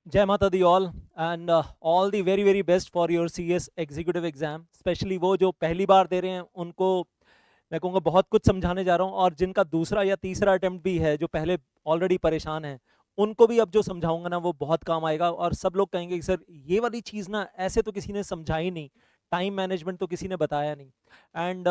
जय माता the all and all the very very best for your CS executive exam. Specially वो जो पहली बार दे रहे हैं उनको मैं कहूँगा बहुत कुछ समझाने जा रहा हूँ, और जिनका दूसरा या तीसरा अटेम्प्ट भी है, जो पहले ऑलरेडी परेशान हैं, उनको भी अब जो समझाऊंगा ना वो बहुत काम आएगा। और सब लोग कहेंगे कि सर ये वाली चीज़ ना ऐसे तो किसी ने समझाई नहीं, टाइम मैनेजमेंट तो किसी ने बताया नहीं। एंड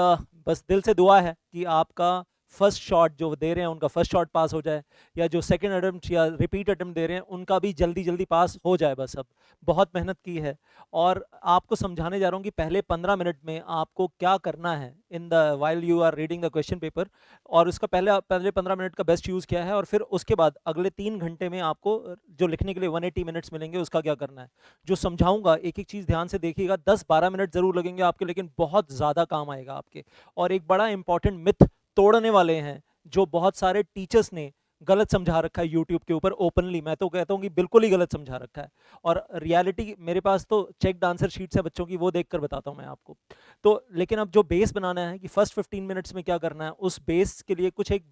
बस दिल से दुआ है कि आपका फर्स्ट शॉट जो दे रहे हैं उनका फर्स्ट शॉट पास हो जाए, या जो सेकंड अटेम्प्ट या रिपीट अटेम्प्ट दे रहे हैं उनका भी जल्दी जल्दी पास हो जाए। बस अब बहुत मेहनत की है, और आपको समझाने जा रहा हूँ कि पहले 15 मिनट में आपको क्या करना है in the while you are reading the question paper, और उसका पहले पहले 15 मिनट का बेस्ट यूज़ क्या है, और फिर उसके बाद अगले 3 घंटे में आपको जो लिखने के लिए 180 मिनट्स मिलेंगे उसका क्या करना है। जो समझाऊंगा एक एक चीज़ ध्यान से देखिएगा, 10-12 मिनट ज़रूर लगेंगे आपके, लेकिन बहुत ज़्यादा काम आएगा आपके। और एक बड़ा इंपॉर्टेंट मिथ तोड़ने वाले हैं जो बहुत सारे टीचर्स ने गलत समझा रखा है यूट्यूब के ऊपर ओपनली। मैं तो कहता हूँ कि बिल्कुल ही गलत समझा रखा है, और रियलिटी मेरे पास तो चेक्ड आंसर शीट्स है बच्चों की, वो देखकर बताता हूँ मैं आपको। तो लेकिन अब जो बेस बनाना है कि फर्स्ट 15 मिनट्स में क्या करना है, उस बेस के लिए कुछ एक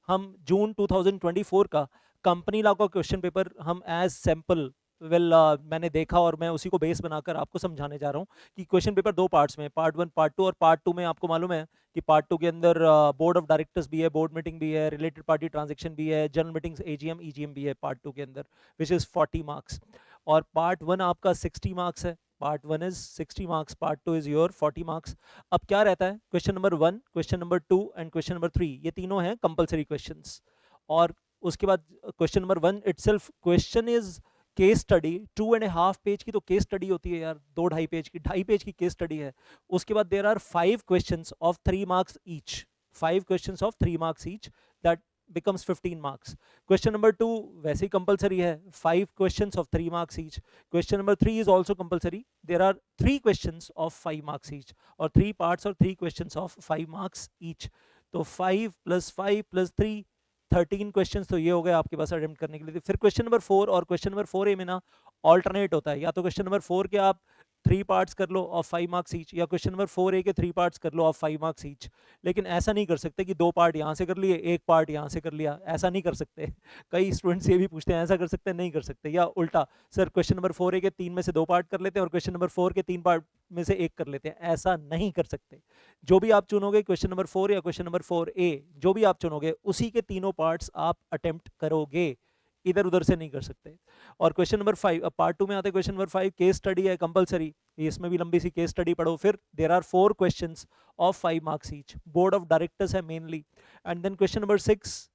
हम जून 2024 का कंपनी लॉ का क्वेश्चन पेपर हम एज सैम्पल मैंने देखा, और मैं उसी को बेस बनाकर आपको समझाने जा रहा हूँ कि क्वेश्चन पेपर दो पार्ट्स में, पार्ट 1 पार्ट 2। और पार्ट 2 में आपको मालूम है कि पार्ट 2 के अंदर बोर्ड ऑफ डायरेक्टर्स भी है, बोर्ड मीटिंग भी है, रिलेटेड पार्टी ट्रांजेक्शन भी है, जनरल मीटिंग्स एजीएम ईजीएम भी है पार्ट 2 के अंदर, विच इज़ 40 मार्क्स। और पार्ट 1 आपका 60 मार्क्स है। Part 1 is 60 marks, part 2 is your 40 marks. अब क्या रहता है, question number 1, question number 2 and question number 3, ये तीनों हैं कंपलसरी क्वेश्चंस। और उसके बाद question number 1 itself question is case study, 2.5 page की तो केस स्टडी होती है यार, 2-2.5 पेज की, 2.5 पेज की केस स्टडी है। उसके बाद there are 5 questions of 3 marks each, 5 questions of 3 marks each, that becomes 15 marks. Question number 2 वैसे ही कंपलसरी है, 5 questions of 3 marks each. Question number 3 is also compulsory. There are 3 questions of 5 marks each, और 3 parts और 3 questions of 5 marks each. तो 5 + 5 + 3 13 questions तो ये हो गए आपके पास अटेम्प्ट करने के लिए। फिर क्वेश्चन नंबर 4, और क्वेश्चन नंबर 4 ए में ना ऑल्टरनेट होता है, या तो क्वेश्चन नंबर 4 के आप 3 पार्ट्स कर लो ऑफ 5 मार्क्स ईच, या क्वेश्चन नंबर 4 ए के 3 पार्ट्स कर लो ऑफ 5 मार्क्स ईच। लेकिन ऐसा नहीं कर सकते कि 2 पार्ट यहाँ से कर लिए, 1 पार्ट यहाँ से कर लिया, ऐसा नहीं कर सकते। कई स्टूडेंट्स ये भी पूछते हैं ऐसा कर सकते हैं, नहीं कर सकते। या उल्टा, सर क्वेश्चन नंबर 4 ए के 3 में से 2 पार्ट कर लेते हैं और क्वेश्चन नंबर 4 के 3 पार्ट में से 1 कर लेते हैं, ऐसा नहीं कर सकते। जो भी आप चुनोगे क्वेश्चन नंबर 4 या क्वेश्चन नंबर 4 ए, जो भी आप चुनोगे उसी के तीनों पार्ट्स आप अटेम्प्ट करोगे, इधर उधर से नहीं कर सकते। और क्वेश्चन नंबर 5, अब पार्ट 2 में आते हैं क्वेश्चन नंबर 5, केस स्टडी है कंपलसरी, इसमें भी लंबी सी केस स्टडी पढ़ो। फिर there are 4 questions of 5 marks each, board of directors है mainly. And then question number 6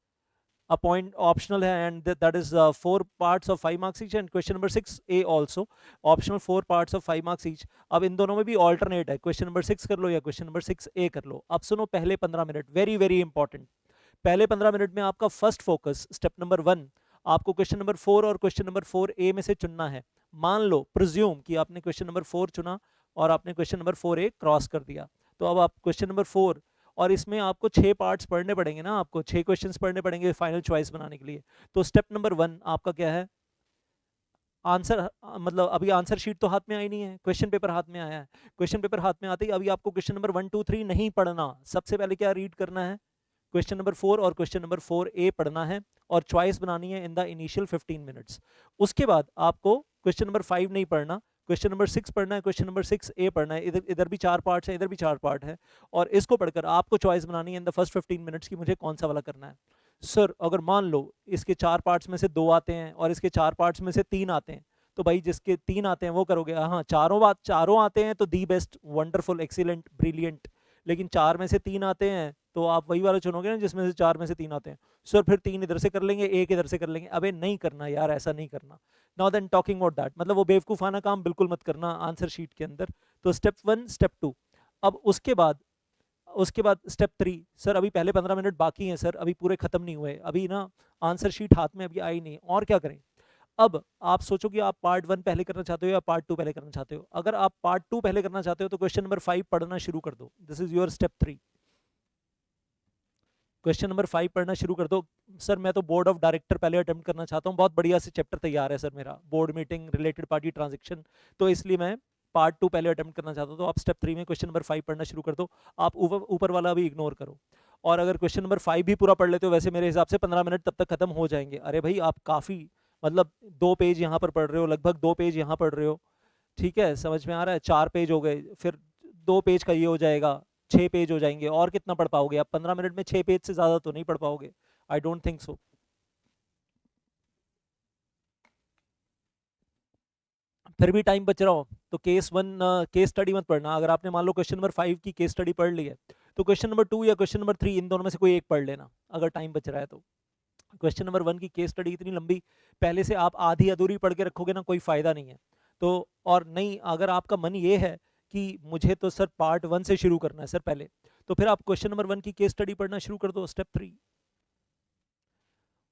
appoint optional है, and that is 4 parts of 5 marks each, and question number 6 A also optional, 4 parts of 5 marks each। अब इन दोनों में भी alternate है, question number 6 कर लो या question number 6 ए कर लो। अब सुनो पहले 15 मिनट, वेरी वेरी इंपॉर्टेंट। पहले 15 मिनट में आपका फर्स्ट फोकस, स्टेप नंबर 1, आपको क्वेश्चन नंबर 4 और क्वेश्चन नंबर 4 ए में से चुनना है। मान लो प्रिज्यूम कि आपने क्वेश्चन नंबर 4 चुना और आपने क्वेश्चन नंबर 4 ए क्रॉस कर दिया, तो अब आप क्वेश्चन नंबर 4, और इसमें आपको 6 पार्ट्स पढ़ने पड़ेंगे ना, आपको 6 क्वेश्चंस पढ़ने पड़ेंगे फाइनल चॉइस बनाने के लिए। तो स्टेप नंबर 1 आपका क्या है, आंसर, मतलब अभी आंसर शीट तो हाथ में आई नहीं है, क्वेश्चन पेपर हाथ में आया है। क्वेश्चन पेपर हाथ में आते ही अभी आपको क्वेश्चन नंबर 1 2 3 नहीं पढ़ना, सबसे पहले क्या रीड करना है, क्वेश्चन नंबर 4 और क्वेश्चन नंबर 4 ए पढ़ना है, और चॉइस बनानी है इन द इनिशियल 15 मिनट्स। उसके बाद आपको क्वेश्चन नंबर 5 नहीं पढ़ना, क्वेश्चन नंबर 6 पढ़ना है, क्वेश्चन नंबर 6 ए पढ़ना है। इधर इधर भी 4 पार्ट्स है, इधर भी 4 पार्ट है, और इसको पढ़कर आपको चॉइस बनानी है इन द फर्स्ट 15 मिनट्स की मुझे कौन सा वाला करना है। सर अगर मान लो इसके 4 पार्ट्स में से 2 आते हैं और इसके 4 पार्ट्स में से 3 आते हैं, तो भाई जिसके 3 आते हैं वो करोगे। हाँ, चारों आते हैं तो the best, wonderful, excellent, brilliant. लेकिन 4 में से 3 आते हैं तो आप वही वाला चुनोगे ना जिसमें से 4 में से 3 आते हैं। सर फिर 3 इधर से कर लेंगे, 1 इधर से कर लेंगे, अबे नहीं करना यार, ऐसा नहीं करना। Now then talking about that, मतलब वो बेवकूफ़ाना काम बिल्कुल मत करना आंसर शीट के अंदर। तो स्टेप 1, स्टेप 2। अब उसके बाद स्टेप 3, सर अभी पहले 15 मिनट बाकी हैं सर, अभी पूरे खत्म नहीं हुए, अभी ना आंसर शीट हाथ में अभी आई नहीं, और क्या करें। अब आप सोचो कि आप पार्ट 1 पहले करना चाहते हो या पार्ट 2 पहले करना चाहते हो। अगर आप पार्ट 2 पहले करना चाहते हो तो क्वेश्चन नंबर 5 पढ़ना शुरू कर दो, this is your step 3। Question number 5 पढ़ना शुरू कर दो। सर मैं तो बोर्ड ऑफ डायरेक्टर पहले अटेम्प्ट करना चाहता हूँ, बहुत बढ़िया से चैप्टर तैयार है सर मेरा, board meeting, related party transaction, तो इसलिए मैं पार्ट 2 पहले अटेम्प्ट करना चाहता हूँ। तो आप स्टेप 3 में क्वेश्चन नंबर 5 पढ़ना शुरू कर दो। आप ऊपर ऊपर वाला भी इग्नोर करो, और अगर क्वेश्चन नंबर 5 भी पूरा पढ़ लेते हो, वैसे मेरे हिसाब से 15 मिनट तब तक खत्म हो जाएंगे। अरे भाई आप काफ़ी मतलब 2 पेज यहाँ पर पढ़ रहे हो, लगभग 2 पेज यहाँ पढ़ रहे हो, ठीक है, समझ में आ रहा है, 4 पेज हो गए, फिर 2 पेज का ये हो जाएगा, 6 पेज हो जाएंगे, और कितना पढ़ पाओगे आप 15 मिनट में? 6 पेज से ज़्यादा तो नहीं पढ़ पाओगे, आई डोंट थिंक सो। फिर भी टाइम बच रहा हो तो केस 1 केस स्टडी मत पढ़ना। अगर आपने मान लो क्वेश्चन नंबर 5 की केस स्टडी पढ़ ली है, तो क्वेश्चन नंबर 2 या क्वेश्चन नंबर 3 इन दोनों में से कोई एक पढ़ लेना अगर टाइम बच रहा है तो। क्वेश्चन नंबर 1 की केस स्टडी इतनी लंबी पहले से आप आधी अधूरी पढ़ के रखोगे ना, कोई फायदा नहीं है। तो और नहीं, अगर आपका मन ये है कि मुझे तो सर पार्ट 1 से शुरू करना है सर पहले, तो फिर आप क्वेश्चन नंबर 1 की केस स्टडी पढ़ना शुरू कर दो, स्टेप 3।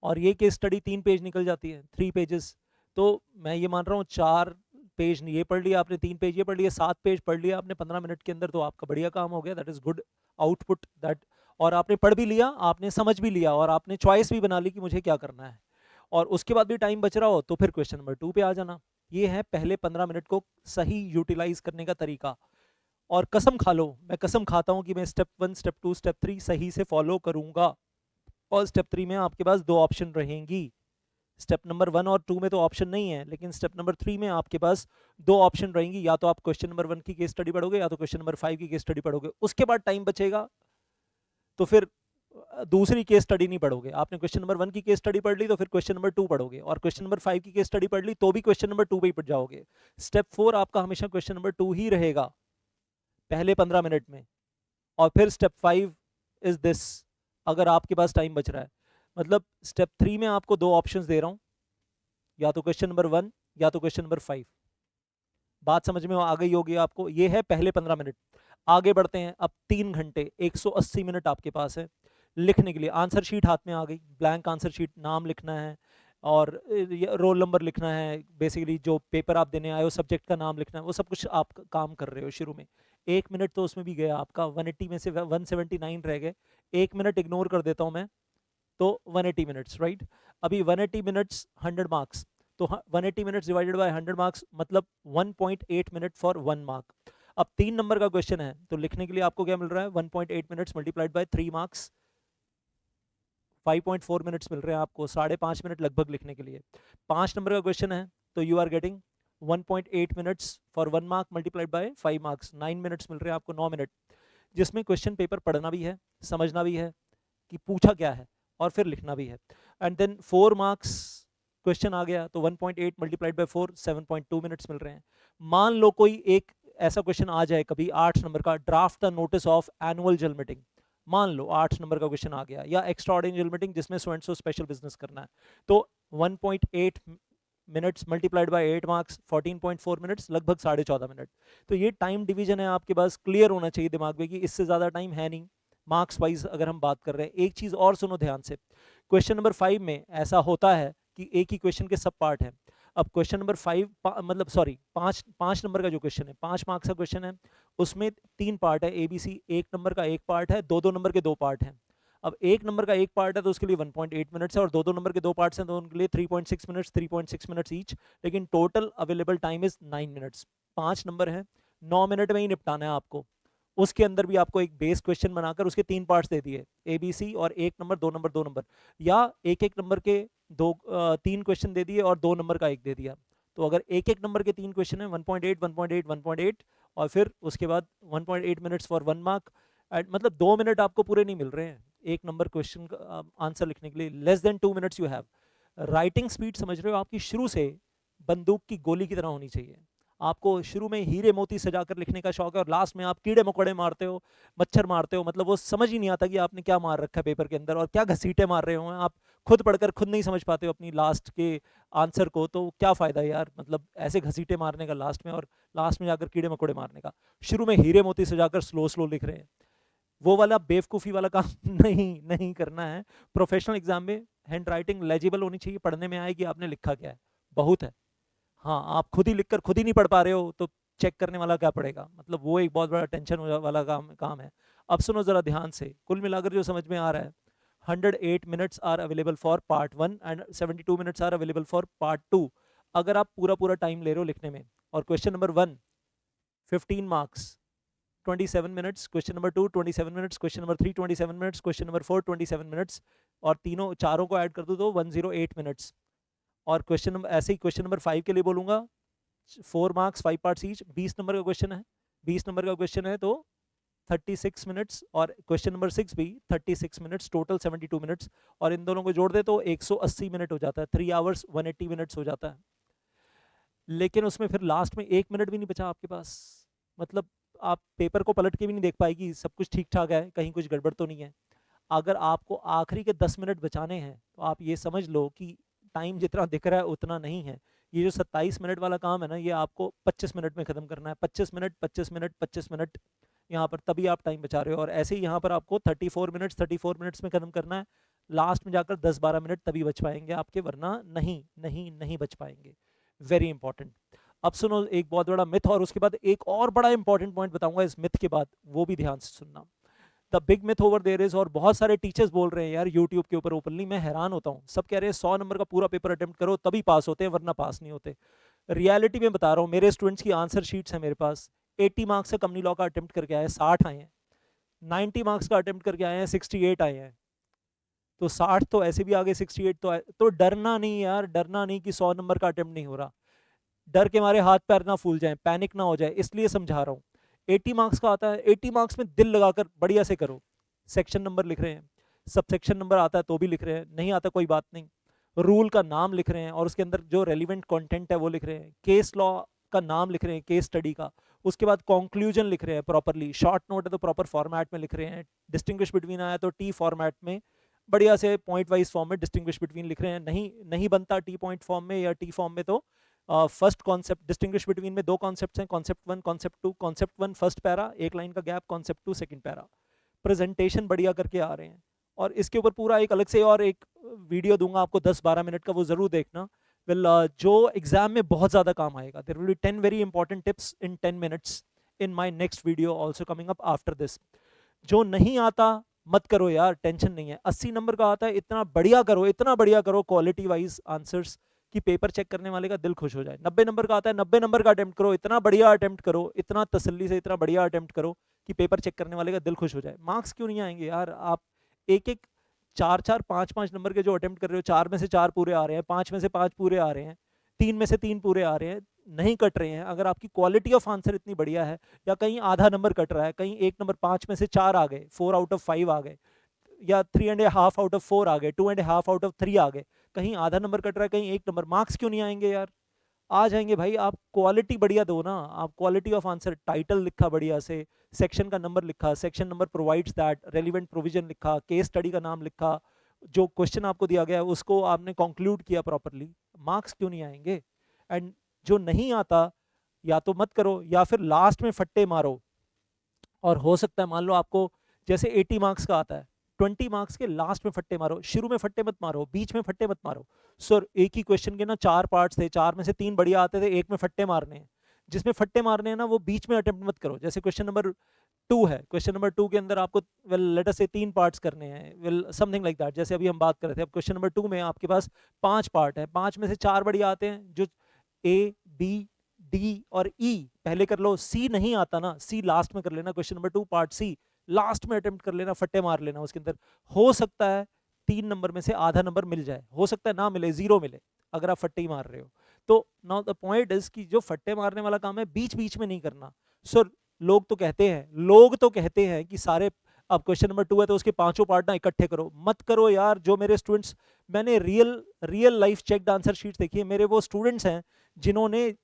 और ये केस स्टडी 3 पेज निकल जाती है, 3 पेजेस। तो मैं ये मान रहा हूँ 4 पेज ये पढ़ लिया आपने, 3 पेज ये पढ़ लिया, 7 पेज पढ़ लिया आपने 15 मिनट के अंदर, तो आपका बढ़िया काम हो गया, that is good output that. और आपने पढ़ भी लिया, आपने समझ भी लिया, और आपने चॉइस भी बना ली कि मुझे क्या करना है, और उसके बाद भी टाइम बच रहा हो तो फिर क्वेश्चन नंबर 2 पे आ जाना। ये है पहले 15 मिनट को सही यूटिलाइज करने का तरीका। और कसम खा लो, मैं कसम खाता हूं कि मैं स्टेप 1 स्टेप 2 स्टेप 3 सही से फॉलो करूंगा। और स्टेप 3 में आपके पास 2 ऑप्शन रहेंगी। स्टेप नंबर 1 और 2 में तो ऑप्शन नहीं है, लेकिन स्टेप नंबर 3 में आपके पास 2 ऑप्शन रहेंगी, या तो आप क्वेश्चन नंबर 1 की केस स्टडी पढ़ोगे, या तो क्वेश्चन नंबर 5 की केस स्टडी पढ़ोगे। उसके बाद टाइम बचेगा तो फिर दूसरी केस स्टडी नहीं पढ़ोगे। आपने क्वेश्चन नंबर 1 की केस स्टडी पढ़ ली तो फिर क्वेश्चन नंबर 2 पढ़ोगे, और क्वेश्चन नंबर 5 की केस स्टडी पढ़ ली तो भी क्वेश्चन नंबर 2 पे ही पढ़ जाओगे। स्टेप 4 आपका हमेशा क्वेश्चन नंबर 2 ही रहेगा पहले 15 मिनट में। और फिर स्टेप 5 इज दिस, अगर आपके पास टाइम बच रहा है। मतलब स्टेप 3 में आपको 2 ऑप्शंस दे रहा हूं, या तो क्वेश्चन नंबर 1 या तो क्वेश्चन नंबर 5। बात समझ में आ गई होगी आपको। ये है पहले 15 मिनट। आगे बढ़ते हैं, अब 3 घंटे 180 मिनट आपके पास है लिखने के लिए। आंसर शीट हाथ में आ गई, ब्लैंक आंसर शीट, नाम लिखना है और रोल नंबर लिखना है, बेसिकली जो पेपर आप देने आए हो सब्जेक्ट का नाम लिखना है, वो सब कुछ आप काम कर रहे हो शुरू में। 1 मिनट तो उसमें भी गया आपका, 180 में से 179 रह गए, 1 मिनट इग्नोर कर देता हूं मैं, तो 180 मिनट्स, राइट। अभी 180 मिनट्स 100 मार्क्स, तो 180 मिनट्स डिवाइडेड बाय 100 मार्क्स मतलब 1.8 मिनट फॉर 1 मार्क। अब 3 नंबर का क्वेश्चन है तो लिखने के लिए आपको क्या मिल रहा है, 1.8 minutes multiplied by 3 marks, 5.4 minutes मिल रहे हैं आपको, 5.5 मिनट लगभग लिखने के लिए। 5 नंबर का क्वेश्चन है तो you are getting 1.8 minutes for 1 mark multiplied by 5 marks, 9 minutes मिल रहे हैं आपको, 9 मिनट, जिसमें क्वेश्चन पेपर पढ़ना भी है, समझना भी है कि पूछा क्या है, और फिर लिखना भी है। एंड देन 4 मार्क्स क्वेश्चन आ गया तो 1.8 मल्टीप्लाइड बाय 4, 7.2 मिनट्स मिल रहे हैं। मान लो कोई एक ऐसा क्वेश्चन आ जाए कभी 8 नंबर का, draft the notice of annual general meeting, मान लो 8 नंबर का क्वेश्चन आ गया, या एक्स्ट्रा ऑर्डिनरी जनरल मीटिंग जिसमें so and so special business करना है, तो 1.8 minutes multiplied bye 8 marks 14.4 minutes, लगभग 14.5 मिनट। तो ये टाइम डिवीजन है आपके पास, क्लियर होना चाहिए दिमाग में कि इससे ज़्यादा टाइम है नहीं मार्क्स वाइज अगर हम बात कर रहे हैं। एक चीज़ और सुनो ध्यान से, क्वेश्चन नंबर 5 में ऐसा होता है कि एक ही क्वेश्चन के सब पार्ट हैं। अब क्वेश्चन नंबर 5 मतलब सॉरी 5 नंबर का जो क्वेश्चन है, 5 मार्क्स का क्वेश्चन है, उसमें 3 पार्ट है ABC, 1 नंबर का 1 पार्ट है, 2-2 नंबर के 2 पार्ट हैं। अब 1 नंबर का 1 पार्ट है तो उसके लिए 1.8 मिनट्स है, और 2-2 नंबर के 2 पार्ट्स हैं तो उनके लिए 3.6 मिनट्स, 3.6 मिनट्स ईच, लेकिन total available time is 9 minutes. 5 number है, 9 मिनट में ही निपटाना है आपको। उसके अंदर भी आपको एक बेस क्वेश्चन बनाकर उसके 3 पार्ट्स दे दिए, ABC, और 1 नंबर 2 नंबर 2 नंबर, या एक एक नंबर के 3 क्वेश्चन दे दिए और 2 नंबर का 1 दे दिया। तो अगर एक एक नंबर के 3 क्वेश्चन है 1.8 1.8 1.8, और फिर उसके बाद 1.8 मिनट्स फॉर 1 मार्क, मतलब 2 मिनट आपको पूरे नहीं मिल रहे हैं एक नंबर क्वेश्चन का आंसर लिखने के लिए, less than 2 minutes you have. Writing speed समझ रहे हो आपकी शुरू से बंदूक की गोली की तरह होनी चाहिए। आपको शुरू में हीरे मोती सजाकर लिखने का शौक है, और लास्ट में आप कीड़े मकोड़े मारते हो, मच्छर मारते हो, मतलब वो समझ ही नहीं आता कि आपने क्या मार रखा है पेपर के अंदर और क्या घसीटे मार रहे हो। आप खुद पढ़कर खुद नहीं समझ पाते हो अपनी लास्ट के आंसर को, तो क्या फ़ायदा यार, मतलब ऐसे घसीटे मारने का लास्ट में, और लास्ट में जाकर कीड़े मकोड़े मारने का। शुरू में हीरे मोती सजाकर स्लो स्लो लिख रहे हैं, वो वाला बेवकूफ़ी वाला काम नहीं नहीं करना है। प्रोफेशनल एग्जाम में हैंड राइटिंग लेजिबल होनी चाहिए, पढ़ने में आए कि आपने लिखा क्या है, बहुत है। हाँ, आप खुद ही लिखकर खुद ही नहीं पढ़ पा रहे हो तो चेक करने वाला क्या पड़ेगा, मतलब वो एक बहुत बड़ा टेंशन वाला काम है। अब सुनो जरा ध्यान से, कुल मिलाकर जो समझ में आ रहा है, 108 minutes are available for part 1 and 72 minutes are available for part 2, अगर आप पूरा पूरा टाइम ले रहे हो लिखने में। और question number 1 15 marks 27 minutes, question number 2 27 minutes, question number 3 27 minutes, question number 4 27 minutes, और तीनों चारों को ऐड कर दो तो 108 मिनट्स। और क्वेश्चन नंबर ऐसे ही क्वेश्चन नंबर 5 के लिए बोलूंगा 4 मार्क्स 5 पार्ट्स ईच, 20 नंबर का क्वेश्चन है, 20 नंबर का क्वेश्चन है तो 36 मिनट्स, और क्वेश्चन नंबर 6 भी 36 मिनट्स, टोटल 72 मिनट्स, और इन दोनों को जोड़ दे तो 180 मिनट हो जाता है, 3 आवर्स 180 मिनट्स हो जाता है। लेकिन उसमें फिर लास्ट में 1 मिनट भी नहीं बचा आपके पास, मतलब आप पेपर को पलट के भी नहीं देख पाएगी सब कुछ ठीक ठाक है, कहीं कुछ गड़बड़ तो नहीं है। अगर आपको आखिरी के 10 मिनट बचाने हैं तो आप ये समझ लो कि टाइम जितना दिख रहा है उतना नहीं है। ये जो 27 मिनट वाला काम है ना, ये आपको 25 मिनट में ख़त्म करना है, 25 मिनट 25 मिनट 25 मिनट यहाँ पर, तभी आप टाइम बचा रहे हो। और ऐसे ही यहाँ पर आपको 34 मिनट्स में ख़त्म करना है, लास्ट में जाकर 10-12 मिनट तभी बच पाएंगे आपके, वरना नहीं नहीं नहीं बच पाएंगे। Very important. अब सुनो एक बहुत बड़ा मिथ, और उसके बाद एक और बड़ा इंपॉर्टेंट पॉइंट बताऊंगा इस मिथ के बाद, वो भी ध्यान से सुनना। The big myth over there is, और बहुत सारे टीचर्स बोल रहे हैं यार यूट्यूब के ऊपर ओपनली, मैं हैरान होता हूँ, सब कह रहे हैं 100 नंबर का पूरा पेपर अटेम्प्ट करो तभी पास होते हैं वरना पास नहीं होते। रियलिटी में बता रहा हूँ, मेरे स्टूडेंट्स की आंसर शीट्स हैं मेरे पास, 80 मार्क्स से कंपनी लॉ का अटेम्प्ट करके आए 60 आए हैं, 90 मार्क्स का अटेम्प्ट करके आए हैं 68 आए हैं, तो 60 तो ऐसे भी आ गए, 68 तो आए। तो डरना नहीं यार, डरना नहीं कि 100 नंबर का अटेम्प्ट नहीं हो रहा, डर के मारे हाथ पैर ना फूल जाएं, पैनिक ना हो जाए, इसलिए समझा रहा हूँ। 80 मार्क्स का आता है, 80 मार्क्स में दिल लगाकर बढ़िया से करो, सेक्शन नंबर लिख रहे हैं, सब सेक्शन नंबर आता है तो भी लिख रहे हैं, नहीं आता कोई बात नहीं, रूल का नाम लिख रहे हैं और उसके अंदर जो रेलिवेंट कंटेंट है वो लिख रहे हैं, केस लॉ का नाम लिख रहे हैं, केस स्टडी का, उसके बाद कंक्लूजन लिख रहे हैं प्रॉपरली, शॉर्ट नोट है तो प्रॉपर फॉर्मेट में लिख रहे हैं, डिस्टिंग्विश बिटवीन आया तो टी फॉर्मेट में बढ़िया से पॉइंट वाइज फॉर्म में डिस्टिंग्विश बिटवीन लिख रहे हैं, नहीं नहीं बनता टी पॉइंट फॉर्म में या टी फॉर्म में तो फर्स्ट कॉन्सेप्ट डिस्टिंग्विश बिटवीन में दो कॉन्सेप्ट्स हैं, concept 1 concept 2, concept 1 first para, एक लाइन का gap, concept 2 second para, presentation बढ़िया करके आ रहे हैं। और इसके ऊपर पूरा एक अलग से और एक वीडियो दूंगा आपको 10-12 मिनट का, वो जरूर देखना। वेल जो एग्जाम में बहुत ज्यादा काम आएगा, there will be 10 very important tips in 10 minutes in my next video also coming up after this. जो नहीं आता मत करो यार, टेंशन नहीं है, 80 नंबर का आता है, इतना बढ़िया करो, इतना बढ़िया करो क्वालिटी वाइज आंसर्स कि पेपर चेक करने वाले का दिल खुश हो जाए। 90 नंबर का आता है, 90 नंबर का अटेम्प्ट करो, इतना बढ़िया अटेम्प्ट करो, इतना तसल्ली से इतना बढ़िया अटेम्प्ट करो कि पेपर चेक करने वाले का दिल खुश हो जाए। मार्क्स क्यों नहीं आएंगे यार, आप एक एक 4-4 5-5 नंबर के जो अटेम्प्ट कर रहे हो, 4 में से 4 पूरे आ रहे हैं, 5 में से 5 पूरे आ रहे हैं, 3 में से 3 पूरे आ रहे हैं, नहीं कट रहे हैं, अगर आपकी क्वालिटी ऑफ आंसर इतनी बढ़िया है, या कहीं आधा नंबर कट रहा है, कहीं एक नंबर 5 में से 4 आ गए, 4 आउट ऑफ 5 आ गए, या 3.5 आउट ऑफ 4 आ गए, 2.5 आउट ऑफ 3 आ गए, कहीं आधा नंबर कट रहा है, कहीं एक नंबर, मार्क्स क्यों नहीं आएंगे यार, आ जाएंगे भाई। आप क्वालिटी बढ़िया दो ना, आप क्वालिटी ऑफ आंसर, टाइटल लिखा बढ़िया से, सेक्शन का नंबर लिखा, section number provides that, relevant provision लिखा, केस स्टडी का नाम लिखा, जो क्वेश्चन आपको दिया गया है उसको आपने कंक्लूड किया प्रॉपरली, मार्क्स क्यों नहीं आएंगे। एंड जो नहीं आता या तो मत करो, या फिर लास्ट में फट्टे मारो, और हो सकता है मान लो आपको जैसे 80 मार्क्स का आता है, 20 मार्क्स के लास्ट में फट्टे मारो, शुरू में फट्टे मत मारो, बीच में फट्टे मत मारो। सर एक ही क्वेश्चन के ना 4 पार्ट्स थे, 4 में से 3 बढ़िया आते थे, एक में फट्टे मारने हैं, जिसमें फट्टे मारने हैं ना वो बीच में अटेम्प्ट मत करो। जैसे क्वेश्चन नंबर 2 है, क्वेश्चन नंबर 2 के अंदर आपको वेल लेट अस से 3 पार्ट्स करने हैं, वेल समथिंग लाइक दैट, जैसे अभी हम बात कर रहे थे। अब क्वेश्चन नंबर 2 में आपके पास 5 पार्ट है, 5 में से 4 बढ़िया आते हैं, जो ए बी डी और ई पहले कर लो, सी नहीं आता ना, सी लास्ट में कर लेना, question number 2 part C last में अटेम्प्ट कर लेना, फट्टे मार लेना उसके अंदर। हो सकता है 3 नंबर में से आधा नंबर मिल जाए, हो सकता है ना मिले, 0 मिले, अगर आप फट्टे ही मार रहे हो तो। नाउ द पॉइंट इज कि जो फट्टे मारने वाला काम है बीच बीच में नहीं करना। सर लोग तो कहते हैं कि सारे, अब क्वेश्चन नंबर 2 है तो उसके पांचों पार्ट ना इकट्ठे करो, मत करो यार। जो मेरे स्टूडेंट्स, मैंने real life checked answer sheet देखी है, मेरे वो स्टूडेंट्स हैं जिन्होंने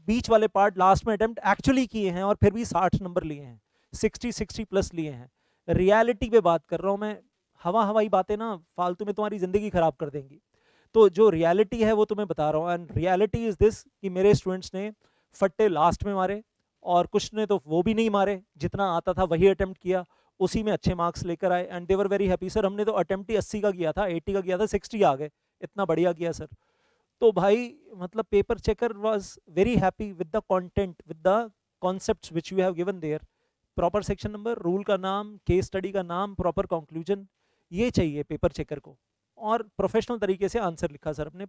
बीच वाले पार्ट लास्ट में अटेम्प्ट एक्चुअली किए हैं और फिर भी 60 नंबर लिए हैं, 60 प्लस लिए हैं। रियलिटी पे बात कर रहा हूं मैं, हवाई बातें ना फालतू में तुम्हारी जिंदगी खराब कर देंगी। तो जो रियलिटी है वो तुम्हें बता रहा हूँ, एंड रियलिटी इज दिस कि मेरे स्टूडेंट्स ने फट्टे लास्ट में मारे, और कुछ ने तो वो भी नहीं मारे, जितना आता था वही अटेम्प्ट किया, उसी में अच्छे मार्क्स लेकर आए, and they were very happy. Sir हमने तो अटेम्प्ट ही 80 का किया था, 80 का किया था, 60 आ गए, इतना बढ़िया किया सर। तो भाई मतलब paper checker was very happy with the content, with the concepts which you have given there, proper section number, rule का नाम, केस स्टडी का नाम, प्रॉपर कंक्लूजन, ये चाहिए पेपर चेकर को। और प्रोफेशनल तरीके से आंसर लिखा सर अपने,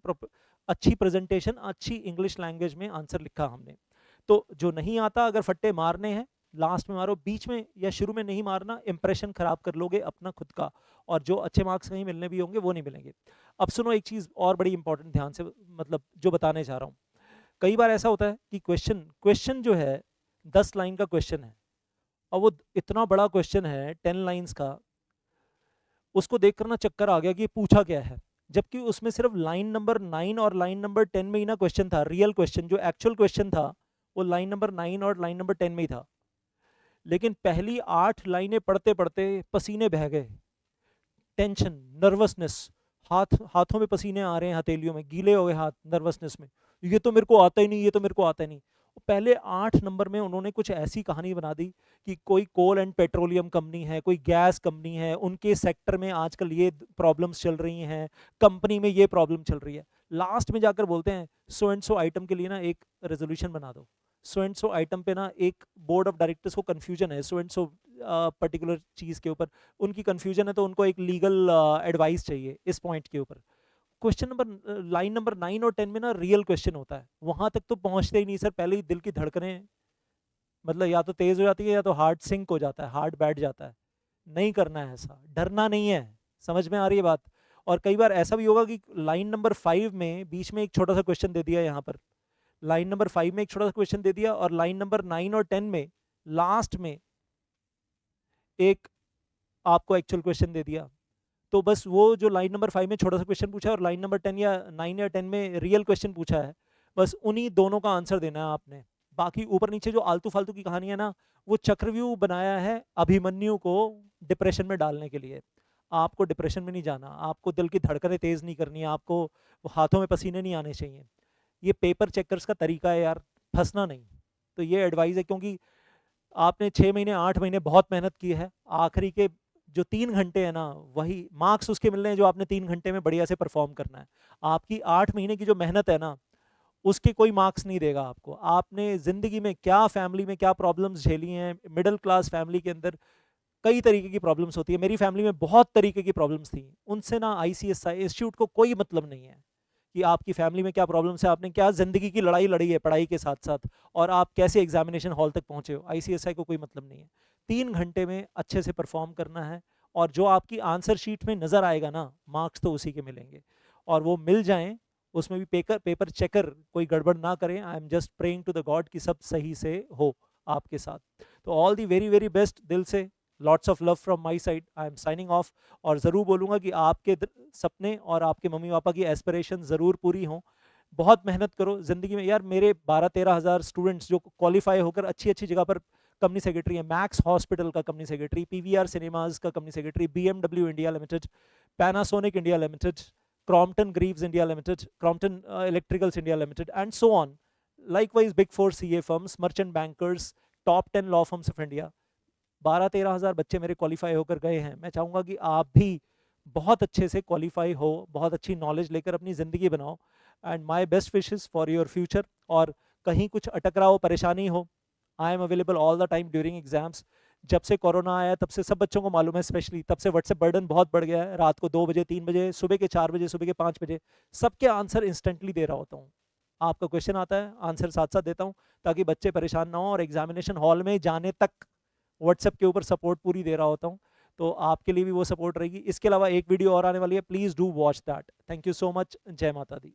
अच्छी प्रेजेंटेशन, अच्छी इंग्लिश लैंग्वेज में आंसर लिखा हमने। तो जो नहीं आता, अगर फट्टे मारने हैं लास्ट में मारो, बीच में या शुरू में नहीं मारना, इंप्रेशन खराब कर लोगे अपना खुद का, और जो अच्छे मार्क्स कहीं मिलने भी होंगे वो नहीं मिलेंगे। अब सुनो एक चीज़ और बड़ी इंपॉर्टेंट, ध्यान से मतलब जो बताने जा रहा हूँ। कई बार ऐसा होता है कि क्वेश्चन क्वेश्चन जो है 10 लाइन का क्वेश्चन है, और वो इतना बड़ा क्वेश्चन है 10 लाइन्स का, उसको देख कर ना चक्कर आ गया कि ये पूछा क्या है, जबकि उसमें सिर्फ लाइन नंबर 9 और लाइन नंबर 10 में ही ना क्वेश्चन था। रियल क्वेश्चन जो एक्चुअल क्वेश्चन था वो लाइन नंबर 9 और लाइन नंबर 10 में ही था। लेकिन पहली 8 लाइनें पढ़ते पढ़ते पसीने बह गए, टेंशन, नर्वसनेस, हाथों में पसीने आ रहे हैं, हथेलियों में गीले हो गए हाथ नर्वसनेस में, ये तो मेरे को आता ही नहीं, ये तो मेरे को आता ही नहीं। पहले 8 नंबर में उन्होंने कुछ ऐसी कहानी बना दी कि कोई कोल एंड पेट्रोलियम कंपनी है, कोई गैस कंपनी है, उनके सेक्टर में आजकल ये प्रॉब्लम्स चल रही हैं, कंपनी में ये प्रॉब्लम चल रही है। लास्ट में जाकर बोलते हैं सो एंड सो आइटम के लिए ना एक रेजोल्यूशन बना दो, सो एंड सो आइटम पे ना एक बोर्ड ऑफ डायरेक्टर्स को कंफ्यूजन है सो एंड सो पर्टिकुलर चीज़ के ऊपर, उनकी कंफ्यूजन है तो उनको एक लीगल एडवाइस चाहिए इस पॉइंट के ऊपर। क्वेश्चन नंबर लाइन नंबर 9 और 10 में ना रियल क्वेश्चन होता है, वहां तक तो पहुंचते ही नहीं सर, पहले ही दिल की धड़कनें मतलब या तो तेज हो जाती है या तो हार्ट सिंक हो जाता है, हार्ट बैठ जाता है। नहीं करना है ऐसा, डरना नहीं है। समझ में आ रही है बात? और कई बार ऐसा भी होगा कि लाइन नंबर 5 में बीच में एक छोटा सा क्वेश्चन दे दिया, यहाँ पर लाइन नंबर 5 में एक छोटा सा क्वेश्चन दे दिया, और लाइन नंबर 9 और 10 में लास्ट में एक आपको एक्चुअल क्वेश्चन दे दिया। तो बस वो जो लाइन नंबर 5 में छोटा सा क्वेश्चन पूछा है और लाइन नंबर 10 या 9 या 10 में रियल क्वेश्चन पूछा है, बस उन्हीं दोनों का आंसर देना है आपने। बाकी ऊपर नीचे जो आलतू फालतू की कहानी है ना, वो चक्रव्यूह बनाया है अभिमन्यु को डिप्रेशन में डालने के लिए। आपको डिप्रेशन में नहीं जाना, आपको दिल की धड़कनें तेज नहीं करनी है, आपको हाथों में पसीने नहीं आने चाहिए। ये पेपर चेकर्स का तरीका है यार, फंसना नहीं। तो ये एडवाइस है, क्योंकि आपने 6 महीने 8 महीने बहुत मेहनत की है, आखिरी के जो 3 घंटे है ना, वही मार्क्स उसके मिलने हैं जो आपने 3 घंटे में बढ़िया से परफॉर्म करना है। आपकी 8 महीने की जो मेहनत है ना, उसके कोई मार्क्स नहीं देगा आपको। आपने जिंदगी में क्या, फैमिली में क्या प्रॉब्लम्स झेली हैं, मिडिल क्लास फैमिली के अंदर कई तरीके की प्रॉब्लम्स होती है, मेरी फैमिली में बहुत तरीके की प्रॉब्लम्स थी, उनसे ना आईसीएसआई इंस्टीट्यूट को कोई मतलब नहीं है कि आपकी फैमिली में क्या प्रॉब्लम्स है, आपने क्या जिंदगी की लड़ाई लड़ी है पढ़ाई के साथ साथ, और आप कैसे एग्जामिनेशन हॉल तक पहुंचे हो। आईसीएसआई को कोई मतलब नहीं है। 3 घंटे में अच्छे से परफॉर्म करना है, और जो आपकी आंसर शीट में नजर आएगा ना, मार्क्स तो उसी के मिलेंगे, और वो मिल जाएं। उसमें भी पेपर चेकर कोई गड़बड़ ना करें। I am just praying to the god कि सब सही से हो आपके साथ। तो all the very very best, दिल से lots of love from my side. I am signing off. और ज़रूर बोलूँगा कि आपके सपने और आपके मम्मी पापा की एस्पिरेशन ज़रूर पूरी हों। बहुत मेहनत करो ज़िंदगी में यार। मेरे 12-13 हज़ार स्टूडेंट्स जो क्वालिफाई होकर अच्छी अच्छी जगह पर कंपनी सेक्रेटरी है, मैक्स हॉस्पिटल का कंपनी सेक्रेटरी, पीवीआर सिनेमाज का company secretary, BMW India limited, Panasonic India limited, Crompton Greaves India limited, Crompton electricals India limited and so on. Likewise big 4 CA firms, merchant bankers, top 10 law firms of India. 12-13 हज़ार बच्चे मेरे qualify होकर गए हैं। मैं चाहूँगा कि आप भी बहुत अच्छे से क्वालिफाई हो, बहुत अच्छी नॉलेज लेकर अपनी ज़िंदगी बनाओ। And my best wishes for your future. और कहीं कुछ अटक रहा हो, परेशानी हो, I am available all the time during exams. जब से कोरोना आया तब से सब बच्चों को मालूम है, स्पेशली तब से व्हाट्सएप बर्डन बहुत बढ़ गया है। रात को 2 बजे, 3 बजे, सुबह के 4 बजे, सुबह के 5 बजे सबके आंसर इंस्टेंटली दे रहा होता हूँ। आपका क्वेश्चन आता है, आंसर साथ साथ देता हूँ, ताकि बच्चे परेशान ना हो, और एग्जामिनेशन हॉल में जाने तक व्हाट्सएप के ऊपर सपोर्ट पूरी दे रहा होता हूँ। तो आपके लिए भी वो सपोर्ट रहेगी। इसके अलावा एक वीडियो और आने वाली है, please do watch that. Thank you so much. जय माता दी।